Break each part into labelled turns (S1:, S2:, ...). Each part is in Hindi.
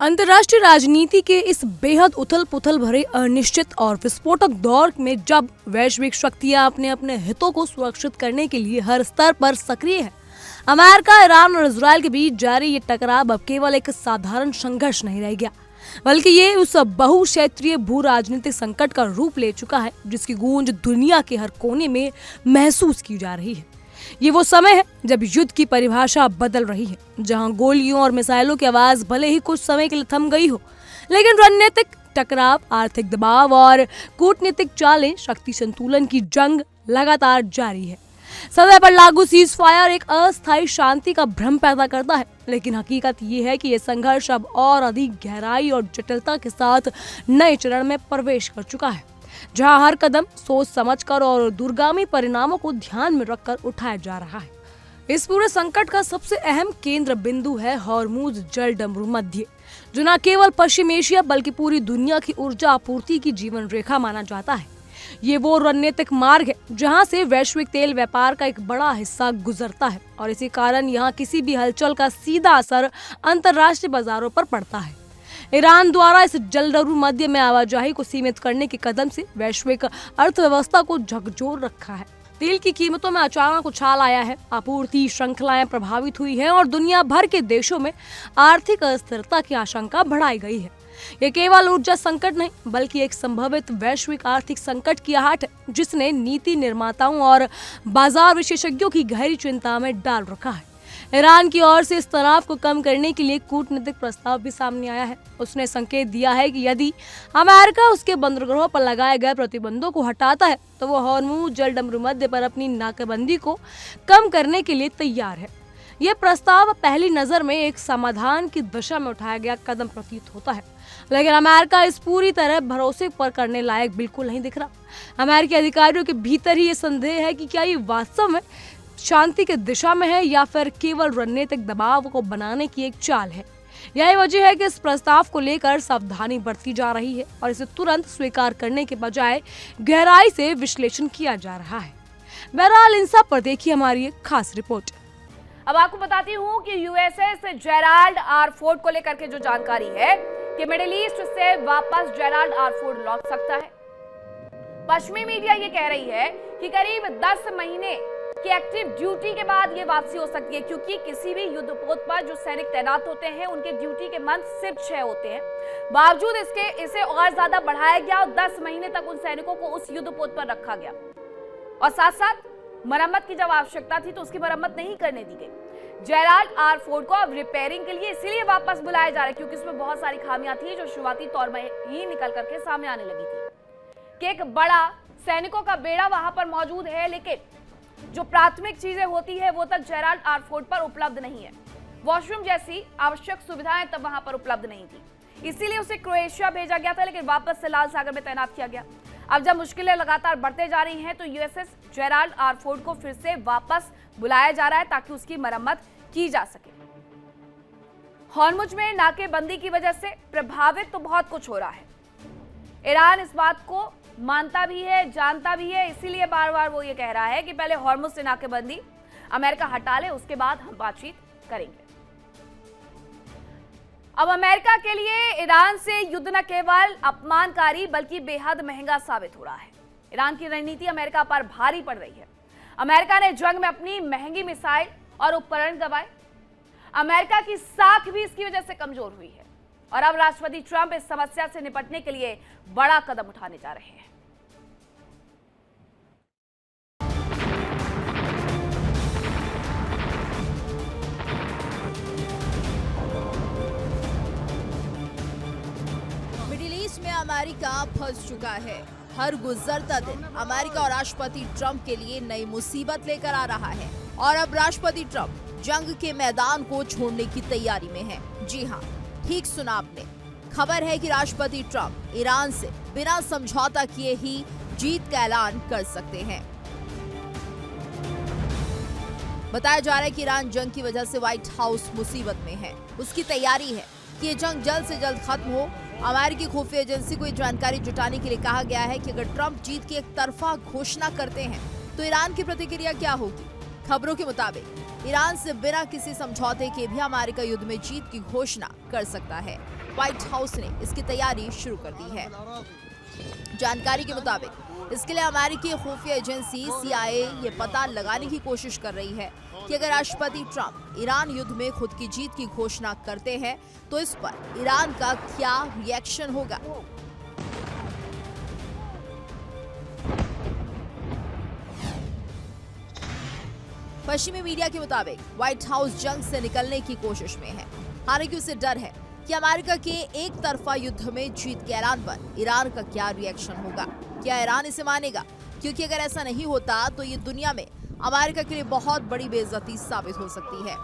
S1: अंतर्राष्ट्रीय राजनीति के इस बेहद उथल पुथल भरे अनिश्चित और विस्फोटक दौर में जब वैश्विक शक्तियां अपने अपने हितों को सुरक्षित करने के लिए हर स्तर पर सक्रिय है, अमेरिका, ईरान और इजरायल के बीच जारी ये टकराव अब केवल एक साधारण संघर्ष नहीं रह गया, बल्कि ये उस बहुक्षेत्रीय भू राजनीतिक संकट का रूप ले चुका है जिसकी गूंज दुनिया के हर कोने में महसूस की जा रही है। ये वो समय है जब युद्ध की परिभाषा बदल रही है, जहां गोलियों और मिसाइलों की आवाज भले ही कुछ समय के लिए थम गई हो, लेकिन रणनीतिक टकराव, आर्थिक दबाव और कूटनीतिक चालें, शक्ति संतुलन की जंग लगातार जारी है। सतह पर लागू सीज फायर एक अस्थायी शांति का भ्रम पैदा करता है, लेकिन हकीकत ये है कि यह संघर्ष अब और अधिक गहराई और जटिलता के साथ नए चरण में प्रवेश कर चुका है, जहां हर कदम सोच समझकर और दूरगामी परिणामों को ध्यान में रखकर उठाया जा रहा है। इस पूरे संकट का सबसे अहम केंद्र बिंदु है हॉर्मुज जल डमरू मध्य, जो न केवल पश्चिम एशिया बल्कि पूरी दुनिया की ऊर्जा आपूर्ति की जीवन रेखा माना जाता है। ये वो रणनीतिक मार्ग है जहां से वैश्विक तेल व्यापार का एक बड़ा हिस्सा गुजरता है और इसी कारण यहाँ किसी भी हलचल का सीधा असर अंतर्राष्ट्रीय बाजारों पर पड़ता है। ईरान द्वारा इस जलडमरू मध्य में आवाजाही को सीमित करने के कदम से वैश्विक अर्थव्यवस्था को झकझोर रखा है। तेल की कीमतों में अचानक उछाल आया है, आपूर्ति श्रृंखलाएं प्रभावित हुई हैं और दुनिया भर के देशों में आर्थिक अस्थिरता की आशंका बढ़ाई गई है। ये केवल ऊर्जा संकट नहीं बल्कि एक संभावित वैश्विक आर्थिक संकट की आहट है, जिसने नीति निर्माताओं और बाजार विशेषज्ञों की गहरी चिंता में डाल रखा है। ईरान की ओर से इस तनाव को कम करने के लिए कूटनीतिक प्रस्ताव भी सामने आया है। उसने संकेत दिया है कि यदि अमेरिका उसके बंदरगाहों पर लगाए गए प्रतिबंधों को हटाता है तो वो हॉर्मुज जल डमरू मध्य पर अपनी नाकाबंदी को कम करने के लिए तैयार है। यह प्रस्ताव पहली नजर में एक समाधान की दिशा में उठाया गया कदम प्रतीत होता है, लेकिन अमेरिका इस पूरी तरह भरोसे पर करने लायक बिल्कुल नहीं दिख रहा। अमेरिकी अधिकारियों के भीतर ही ये संदेह है कि क्या ये वास्तव में शांति की दिशा में है या फिर केवल रणनीतिक दबाव को बनाने की एक चाल है। यही वजह है कि इस प्रस्ताव को लेकर सावधानी बरती जा रही है और इसे तुरंत स्वीकार करने के बजाय गहराई से विश्लेषण किया जा रहा है। बहरहाल इन सब पर देखिए हमारी एक खास रिपोर्ट।
S2: अब आपको बताती हूँ कि यूएसएस जेराल्ड आर फोर्ड को लेकर के जो जानकारी है कि मिडिल ईस्ट से वापस जेराल्ड आर फोर्ड लौट सकता है। पश्चिमी मीडिया ये कह रही है कि करीब 10 महीने की एक्टिव ड्यूटी के बाद ये वापसी हो सकती है, क्योंकि किसी भी युद्ध पोत पर जो सैनिक तैनात होते हैं उनके ड्यूटी के मंथ सिर्फ 6 होते हैं। बावजूद इसके इसे और ज्यादा बढ़ाया गया और 10 महीने तक उन सैनिकों को उस युद्ध पोत पर रखा गया और साथ साथ मरम्मत की जब आवश्यकता थी तो उसकी मरम्मत नहीं करने दी गई। जेराल्ड आर फोर्ड को अब रिपेयरिंग के लिए इसीलिए वापस बुलाया जा रहा है क्योंकि उसमें बहुत सारी खामियां थी जो शुरुआती तौर में ही निकल करके सामने आने लगी थी कि एक बड़ा सैनिकों का बेड़ा वहां पर मौजूद है, लेकिन जो प्राथमिक चीजें होती है वो तक जेराल्ड आर फोर्ड पर उपलब्ध नहीं है। वॉशरूम जैसी आवश्यक सुविधाएं तब वहां पर उपलब्ध नहीं थी, इसीलिए उसे क्रोएशिया भेजा गया था, लेकिन वापस से लाल सागर में तैनात किया गया। अब जब मुश्किलें लगातार बढ़ते जा रही हैं तो यूएसएस जेराल्ड आर फोर्ड को फिर से वापस बुलाया जा रहा है ताकि उसकी मरम्मत की जा सके। हॉर्मुज में नाकेबंदी की वजह से प्रभावित तो बहुत कुछ हो रहा है। ईरान इस बात को मानता भी है, जानता भी है, इसीलिए बार बार वो ये कह रहा है कि पहले हॉर्मुज से नाकेबंदी अमेरिका हटा ले, उसके बाद हम बातचीत करेंगे। अब अमेरिका के लिए ईरान से युद्ध न केवल अपमानकारी बल्कि बेहद महंगा साबित हो रहा है। ईरान की रणनीति अमेरिका पर भारी पड़ रही है। अमेरिका ने जंग में अपनी महंगी मिसाइल और उपकरण गंवाए। अमेरिका की साख भी इसकी वजह से कमजोर हुई है और अब राष्ट्रपति ट्रंप इस समस्या से निपटने के लिए बड़ा कदम उठाने जा रहे हैं।
S3: मिडिल ईस्ट में अमेरिका फंस चुका है। हर गुजरता दिन अमेरिका और राष्ट्रपति ट्रंप के लिए नई मुसीबत लेकर आ रहा है और अब राष्ट्रपति ट्रंप जंग के मैदान को छोड़ने की तैयारी में है। जी हाँ, ठीक सुना आपने। खबर है कि राष्ट्रपति ट्रंप ईरान से बिना समझौता किए ही जीत का ऐलान कर सकते हैं। बताया जा रहा है कि ईरान जंग की वजह से व्हाइट हाउस मुसीबत में है। उसकी तैयारी है कि ये जंग जल्द से जल्द खत्म हो। अमेरिकी खुफिया एजेंसी को ये जानकारी जुटाने के लिए कहा गया है कि अगर ट्रंप जीत की एक तरफा घोषणा करते हैं तो ईरान की प्रतिक्रिया क्या होगी। खबरों के मुताबिक ईरान से बिना किसी समझौते के भी अमेरिका युद्ध में जीत की घोषणा कर सकता है। व्हाइट हाउस ने इसकी तैयारी शुरू कर दी है। जानकारी के मुताबिक इसके लिए अमेरिकी खुफिया एजेंसी CIA ये पता लगाने की कोशिश कर रही है कि अगर राष्ट्रपति ट्रंप ईरान युद्ध में खुद की जीत की घोषणा करते हैं तो इस पर ईरान का क्या रिएक्शन होगा। पश्चिमी मीडिया के मुताबिक व्हाइट हाउस जंग से निकलने की कोशिश में है। हालांकि उसे डर है कि अमेरिका के एक तरफा युद्ध में जीत के ऐलान पर ईरान का क्या रिएक्शन होगा। क्या ईरान इसे मानेगा? क्योंकि अगर ऐसा नहीं होता तो ये दुनिया में अमेरिका के लिए बहुत बड़ी बेइज्जती साबित हो सकती है।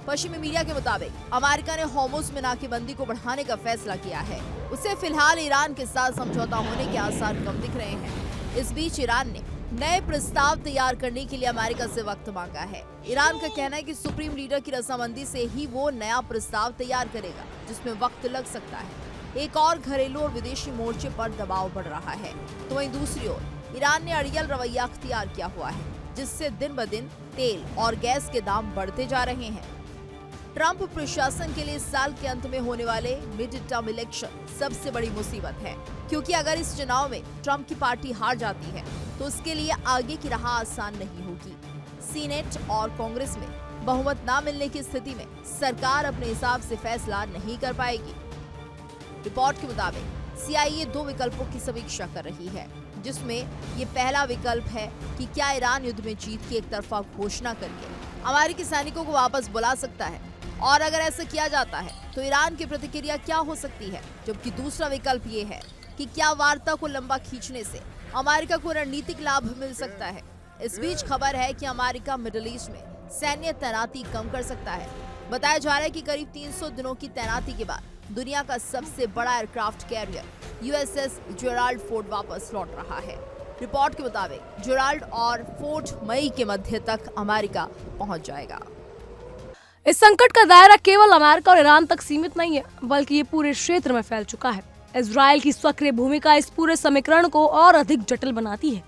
S3: पश्चिमी मीडिया के मुताबिक अमेरिका ने होर्मुज में नाकेबंदी को बढ़ाने का फैसला किया है। उसे फिलहाल ईरान के साथ समझौता होने के आसार कम दिख रहे हैं। इस बीच ईरान ने नए प्रस्ताव तैयार करने के लिए अमेरिका से वक्त मांगा है। ईरान का कहना है कि सुप्रीम लीडर की रजामंदी से ही वो नया प्रस्ताव तैयार करेगा, जिसमें वक्त लग सकता है। एक और घरेलू और विदेशी मोर्चे पर दबाव बढ़ रहा है, तो वहीं दूसरी ओर ईरान ने अड़ियल रवैया अख्तियार किया हुआ है, जिससे दिन ब दिन तेल और गैस के दाम बढ़ते जा रहे हैं। ट्रंप प्रशासन के लिए इस साल के अंत में होने वाले मिड टर्म इलेक्शन सबसे बड़ी मुसीबत है, क्योंकि अगर इस चुनाव में ट्रंप की पार्टी हार जाती है तो उसके लिए आगे की राह आसान नहीं होगी। सीनेट और कांग्रेस में बहुमत ना मिलने की स्थिति में सरकार अपने हिसाब से फैसला नहीं कर पाएगी। रिपोर्ट के मुताबिक CIA 2 विकल्पों की समीक्षा कर रही है, जिसमें ये पहला विकल्प है कि क्या ईरान युद्ध में जीत की एक तरफा घोषणा करके अमेरिकी सैनिकों को वापस बुला सकता है, और अगर ऐसा किया जाता है तो ईरान की प्रतिक्रिया क्या हो सकती है। जबकि दूसरा विकल्प ये है कि क्या वार्ता को लंबा खींचने से अमेरिका को रणनीतिक लाभ मिल सकता है। इस बीच खबर है कि अमेरिका मिडिल ईस्ट में सैन्य तैनाती कम कर सकता है। बताया जा रहा है कि करीब 300 दिनों की तैनाती के बाद दुनिया का सबसे बड़ा aircraft carrier USS Gerald Ford वापस लौट रहा है। रिपोर्ट के मुताबिक जेराल्ड और फोर्ड मई के मध्य तक अमेरिका पहुंच जाएगा।
S1: इस संकट का दायरा केवल अमेरिका और ईरान तक सीमित नहीं है, बल्कि ये पूरे क्षेत्र में फैल चुका है। इजराइल की सक्रिय भूमिका इस पूरे समीकरण को और अधिक जटिल बनाती है।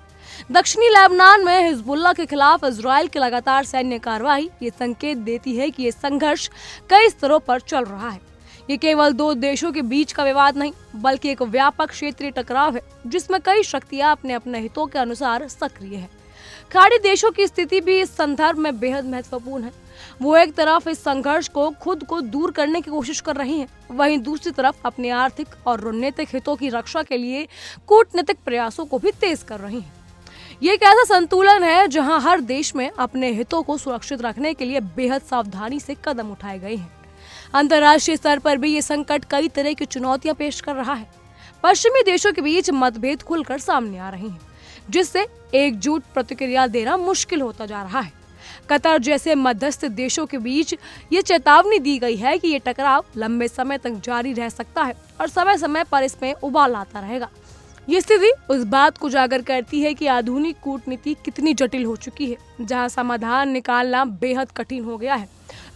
S1: दक्षिणी लेबनान में हिजबुल्लाह के खिलाफ इजराइल की लगातार सैन्य कार्रवाई ये संकेत देती है कि ये संघर्ष कई स्तरों पर चल रहा है। ये केवल दो देशों के बीच का विवाद नहीं, बल्कि एक व्यापक क्षेत्रीय टकराव है, जिसमें कई शक्तियां अपने अपने हितों के अनुसार सक्रिय है। खाड़ी देशों की स्थिति भी इस संदर्भ में बेहद महत्वपूर्ण है। वो एक तरफ इस संघर्ष को खुद को दूर करने की कोशिश कर रही हैं, वहीं दूसरी तरफ अपने आर्थिक और रणनीतिक हितों की रक्षा के लिए कूटनीतिक प्रयासों को भी तेज कर रही हैं। ये एक ऐसा संतुलन है जहां हर देश में अपने हितों को सुरक्षित रखने के लिए बेहद सावधानी से कदम उठाए गए हैं। अंतर्राष्ट्रीय स्तर पर भी ये संकट कई तरह की चुनौतियां पेश कर रहा है। पश्चिमी देशों के बीच मतभेद खुलकर सामने आ रहे हैं, जिससे एकजुट प्रतिक्रिया देना मुश्किल होता जा रहा है। कतर जैसे मध्यस्थ देशों के बीच ये चेतावनी दी गई है कि ये टकराव लंबे समय तक जारी रह सकता है और समय समय पर इसमें उबाल आता रहेगा। ये स्थिति उस बात को उजागर करती है कि आधुनिक कूटनीति कितनी जटिल हो चुकी है, जहां समाधान निकालना बेहद कठिन हो गया है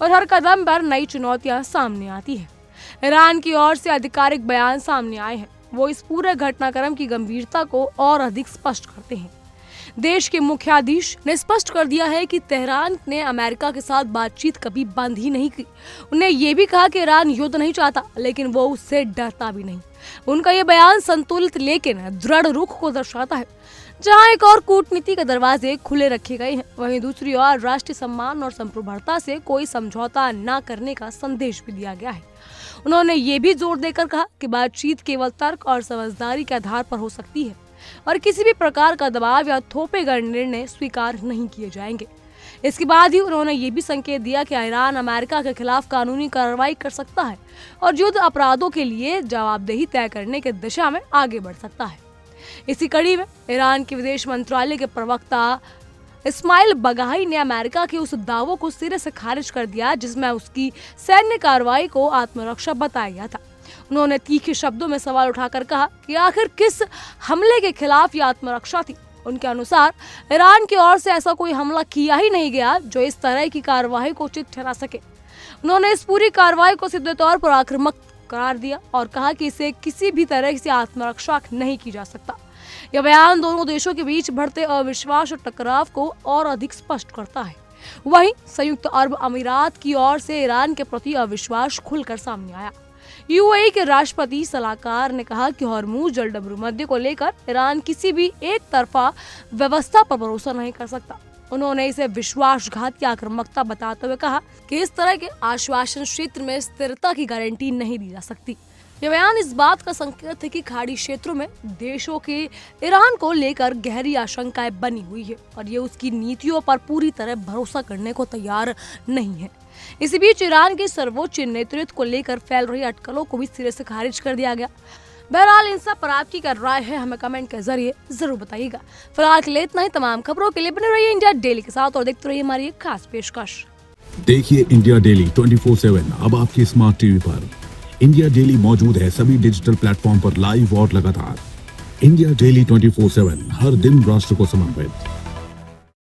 S1: और हर कदम पर नई चुनौतियां सामने आती है। ईरान की ओर से आधिकारिक बयान सामने आए हैं, वो इस पूरे घटनाक्रम की गंभीरता को और अधिक स्पष्ट करते हैं। देश के मुख्याधीश ने स्पष्ट कर दिया है कि तेहरान ने अमेरिका के साथ बातचीत कभी बंद ही नहीं की। उन्हें ये भी कहा कि ईरान युद्ध नहीं चाहता, लेकिन वो उससे डरता भी नहीं। उनका ये बयान संतुलित लेकिन दृढ़ रुख को दर्शाता है। जहां एक और कूटनीति के दरवाजे खुले रखे गए हैं, वहीं दूसरी ओर राष्ट्रीय सम्मान और संप्रभुता से कोई समझौता न करने का संदेश भी दिया गया है। उन्होंने ये भी जोर देकर कहा कि बातचीत केवल तर्क और समझदारी के आधार पर हो सकती है और किसी भी प्रकार का दबाव या थोपेगढ़ निर्णय स्वीकार नहीं किए जाएंगे। इसके बाद ही उन्होंने ये भी संकेत दिया कि ईरान अमेरिका के खिलाफ कानूनी कार्रवाई कर सकता है और युद्ध अपराधों के लिए जवाबदेही तय करने की दिशा में आगे बढ़ सकता है। इसी कड़ी में ईरान के विदेश मंत्रालय के प्रवक्ता इस्माइल बगाई ने अमेरिका के उस दावों को सिरे से खारिज कर दिया जिसमें उसकी सैन्य कार्रवाई को आत्मरक्षा बताया गया था। उन्होंने तीखे शब्दों में सवाल उठाकर कहा कि आखिर किस हमले के खिलाफ ये आत्मरक्षा थी। उनके अनुसार ईरान की ओर से ऐसा कोई हमला किया ही नहीं गया जो इस तरह की कार्रवाई को उचित ठहरा सके। उन्होंने इस पूरी कार्रवाई को सीधे तौर पर आक्रामक करार दिया और कहा कि इसे किसी भी तरह से आत्मरक्षा नहीं की जा सकता। यह बयान दोनों देशों के बीच बढ़ते अविश्वास और टकराव को और अधिक स्पष्ट करता है। वहीं संयुक्त अरब अमीरात की ओर से ईरान के प्रति अविश्वास खुलकर सामने आया। यूएई के राष्ट्रपति सलाहकार ने कहा कि हॉर्मुज जलडमरू मध्य को लेकर ईरान किसी भी एक तरफा व्यवस्था पर भरोसा नहीं कर सकता। उन्होंने इसे विश्वासघात की आक्रामकता बताते हुए कहा कि इस तरह के आश्वासन क्षेत्र में स्थिरता की गारंटी नहीं दी जा सकती। ये बयान इस बात का संकेत है कि खाड़ी क्षेत्रों में देशों के ईरान को लेकर गहरी आशंकाएं बनी हुई है और ये उसकी नीतियों पर पूरी तरह भरोसा करने को तैयार नहीं है। इसी बीच ईरान के सर्वोच्च नेतृत्व को लेकर फैल रही अटकलों को भी सिरे से खारिज कर दिया गया। बहरहाल इन सब पर आपकी क्या राय है हमें कमेंट के जरिए जरूर बताइएगा। फिलहाल के लिए इतना ही। तमाम खबरों के लिए बने रहिए इंडिया डेली के साथ और देखते रहिए हमारी एक खास पेशकश।
S4: देखिए इंडिया डेली 24/7 अब आपके स्मार्ट टीवी पर। इंडिया डेली मौजूद है सभी डिजिटल प्लेटफॉर्म पर लाइव और लगातार। इंडिया डेली 24/7 हर दिन राष्ट्र को समर्पित।